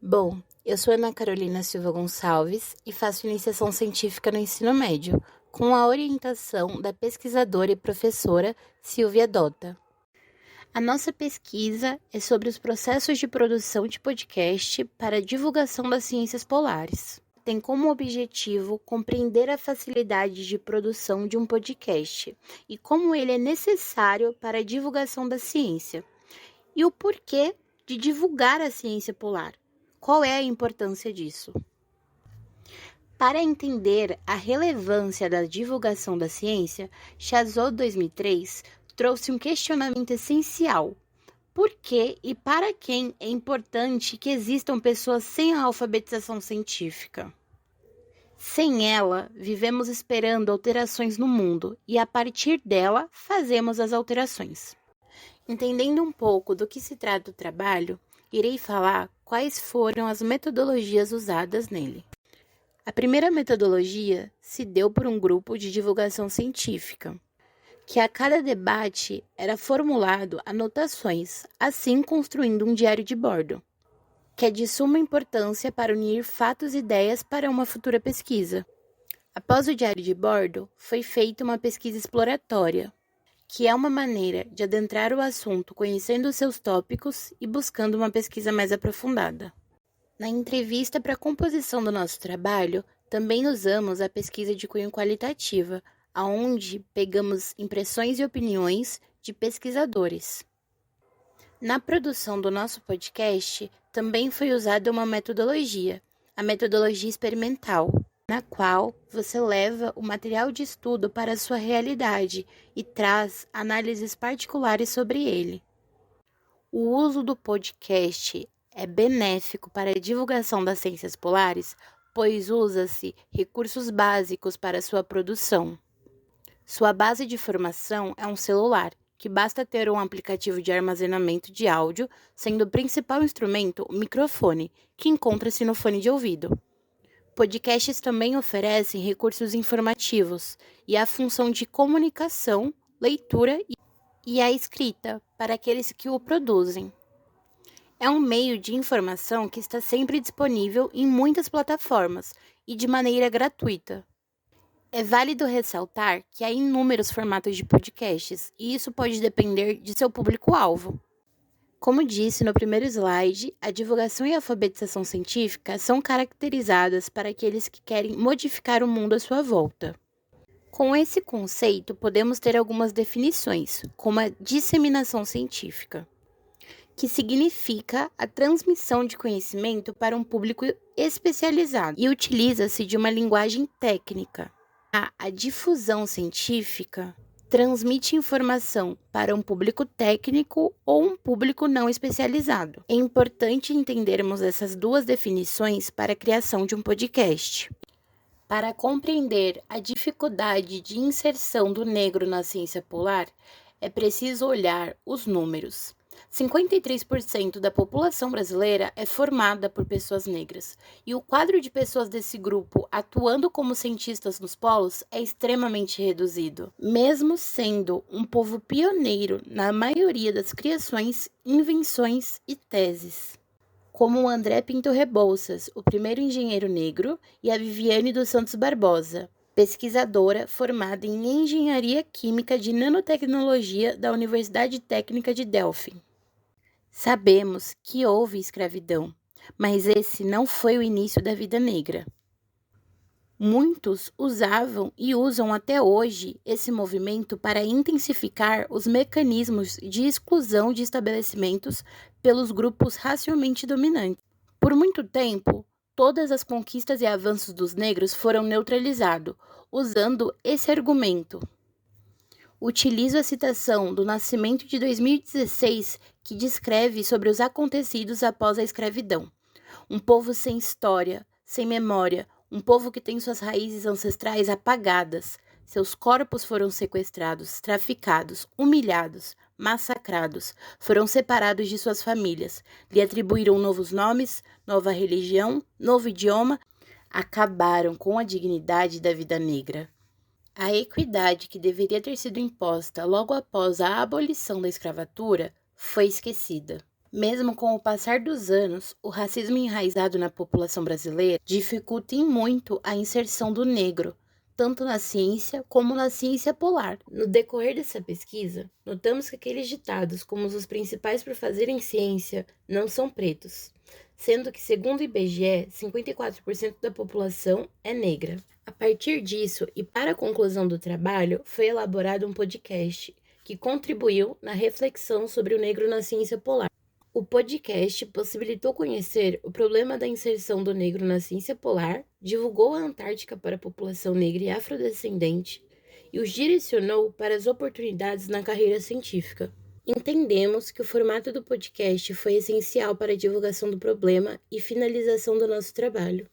Bom, eu sou Ana Carolina Silva Gonçalves e faço iniciação científica no ensino médio, com a orientação da pesquisadora e professora Silvia Dota. A nossa pesquisa é sobre os processos de produção de podcast para a divulgação das ciências polares. Tem como objetivo compreender a facilidade de produção de um podcast e como ele é necessário para a divulgação da ciência, e o porquê de divulgar a ciência polar. Qual é a importância disso? Para entender a relevância da divulgação da ciência, Chazot 2003 trouxe um questionamento essencial. Por que e para quem é importante que existam pessoas sem a alfabetização científica? Sem ela, vivemos esperando alterações no mundo e, a partir dela, fazemos as alterações. Entendendo um pouco do que se trata o trabalho, irei falar quais foram as metodologias usadas nele. A primeira metodologia se deu por um grupo de divulgação científica, que a cada debate era formulado anotações, assim construindo um diário de bordo, que é de suma importância para unir fatos e ideias para uma futura pesquisa. Após o diário de bordo, foi feita uma pesquisa exploratória, que é uma maneira de adentrar o assunto conhecendo os seus tópicos e buscando uma pesquisa mais aprofundada. Na entrevista para a composição do nosso trabalho, também usamos a pesquisa de cunho qualitativa, onde pegamos impressões e opiniões de pesquisadores. Na produção do nosso podcast, também foi usada uma metodologia, a metodologia experimental, na qual você leva o material de estudo para a sua realidade e traz análises particulares sobre ele. O uso do podcast é benéfico para a divulgação das ciências polares, pois usa-se recursos básicos para sua produção. Sua base de formação é um celular, que basta ter um aplicativo de armazenamento de áudio, sendo o principal instrumento o microfone, que encontra-se no fone de ouvido. Podcasts também oferecem recursos informativos e a função de comunicação, leitura e a escrita para aqueles que o produzem. É um meio de informação que está sempre disponível em muitas plataformas e de maneira gratuita. É válido ressaltar que há inúmeros formatos de podcasts e isso pode depender de seu público-alvo. Como disse no primeiro slide, a divulgação e a alfabetização científica são caracterizadas para aqueles que querem modificar o mundo à sua volta. Com esse conceito, podemos ter algumas definições, como a disseminação científica, que significa a transmissão de conhecimento para um público especializado e utiliza-se de uma linguagem técnica. A difusão científica transmite informação para um público técnico ou um público não especializado. É importante entendermos essas duas definições para a criação de um podcast. Para compreender a dificuldade de inserção do negro na ciência polar, é preciso olhar os números. 53% da população brasileira é formada por pessoas negras, e o quadro de pessoas desse grupo atuando como cientistas nos polos é extremamente reduzido, mesmo sendo um povo pioneiro na maioria das criações, invenções e teses. Como o André Pinto Rebouças, o primeiro engenheiro negro, e a Viviane dos Santos Barbosa, pesquisadora formada em Engenharia Química de Nanotecnologia da Universidade Técnica de Delphi. Sabemos que houve escravidão, mas esse não foi o início da vida negra. Muitos usavam e usam até hoje esse movimento para intensificar os mecanismos de exclusão de estabelecimentos pelos grupos racialmente dominantes. Por muito tempo, todas as conquistas e avanços dos negros foram neutralizados, usando esse argumento. Utilizo a citação do Nascimento de 2016, que descreve sobre os acontecidos após a escravidão. Um povo sem história, sem memória, um povo que tem suas raízes ancestrais apagadas. Seus corpos foram sequestrados, traficados, humilhados, massacrados, foram separados de suas famílias, lhe atribuíram novos nomes, nova religião, novo idioma, acabaram com a dignidade da vida negra. A equidade que deveria ter sido imposta logo após a abolição da escravatura foi esquecida. Mesmo com o passar dos anos, o racismo enraizado na população brasileira dificulta em muito a inserção do negro, tanto na ciência como na ciência polar. No decorrer dessa pesquisa, notamos que aqueles ditados como os principais por fazerem ciência não são pretos, sendo que, segundo o IBGE, 54% da população é negra. A partir disso, e para a conclusão do trabalho, foi elaborado um podcast que contribuiu na reflexão sobre o negro na ciência polar. O podcast possibilitou conhecer o problema da inserção do negro na ciência polar, divulgou a Antártica para a população negra e afrodescendente e os direcionou para as oportunidades na carreira científica. Entendemos que o formato do podcast foi essencial para a divulgação do problema e finalização do nosso trabalho.